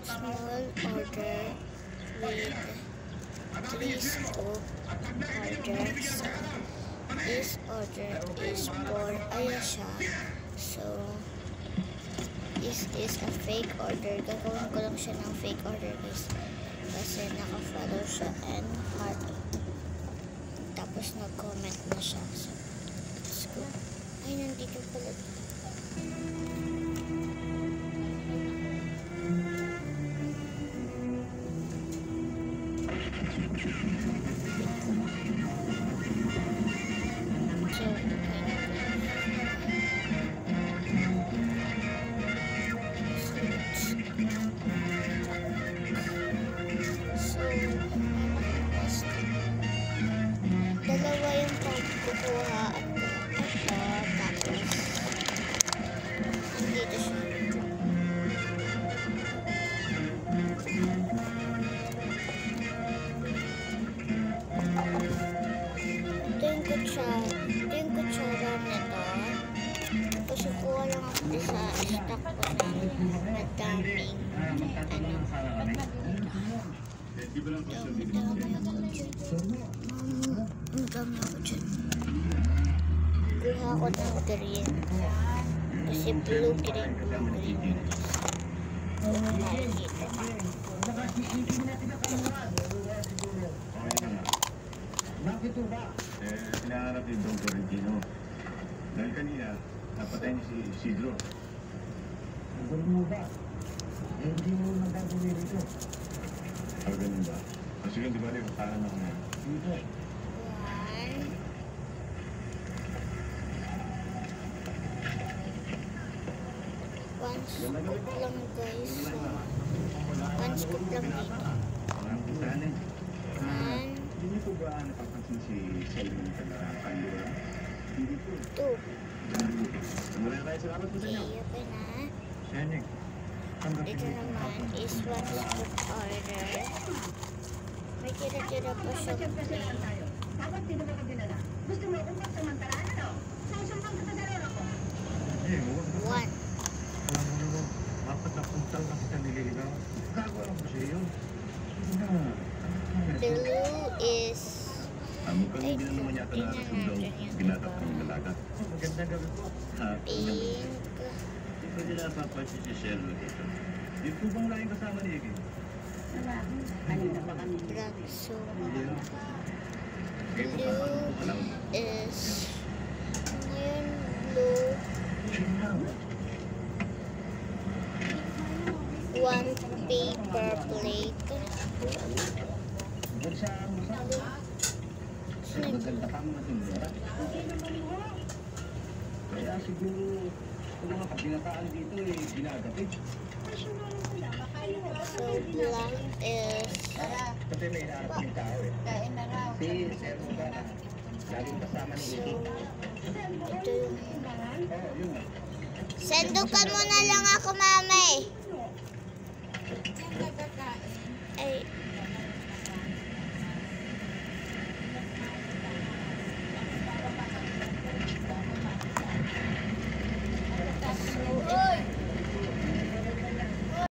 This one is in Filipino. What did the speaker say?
small order with 3 scoop orders. This order is for Ayesha. So, this is a fake order. Gagawin ko lang siya ng fake order guys. Kasi naka-follow siya and heart. Tapos nag-comment na siya. So, let's go. Ay, nandito pala. Dalawa yung pagkukuha at ito, tapos dito siya. Ito yung kutsara nito. Tapos kukuha lang ako sa stock ko ng madaming madami ako dyan. Kuha ako ng green. Kasi blue-green. Nakikita na. Bakit ba? Hinahanap yung Don Florentino. Dahil kanina, napatay niya si Isidro. Ang mo ba? Hindi mo nagagawin ito. Ganun ba? Kasi yun, di ba rin, kakahan ako na. Dito. One scoop lang guys. One scoop lang dito. Walang kusanin. Hindi po ba napapansin si Selman na pandura? Hindi po. 2. Maraming tayo salamat po sa inyo. Okay, okay na. Senyek. Dito naman is one scoop order. May tira-tira pa siya plain. Dapat dito ka dinala. Gusto mo kung magsamantalaan, ano? Sausumpang ka sa lolo ko. One. Alam mo naman, dapat na puntal na kita nililigaw. Gagawa lang po siya yun. Blue is... Mukhang hindi na naman yata na sundaw. Binatak ng dalaga. Maganda gawin po. Pink. Pwede na papansin si Sherlo dito. Yung po bang laging kasama ni Iggy? Kanina pa kami. Black. So, Kayo po kasama po alam. is... Ngayon, blue. One paper plate. Sa maganda kang matindera. Kaya siguro kung mga kabinataan dito ginagapit. So, black is... Kasi may inaarap yung tao Kain na raw. Si Sir Mugana, laging kasama ni So, Iggy. ito yung... Oo, yun na. Sendukan mo na lang ako, mama eh. Nagkakain.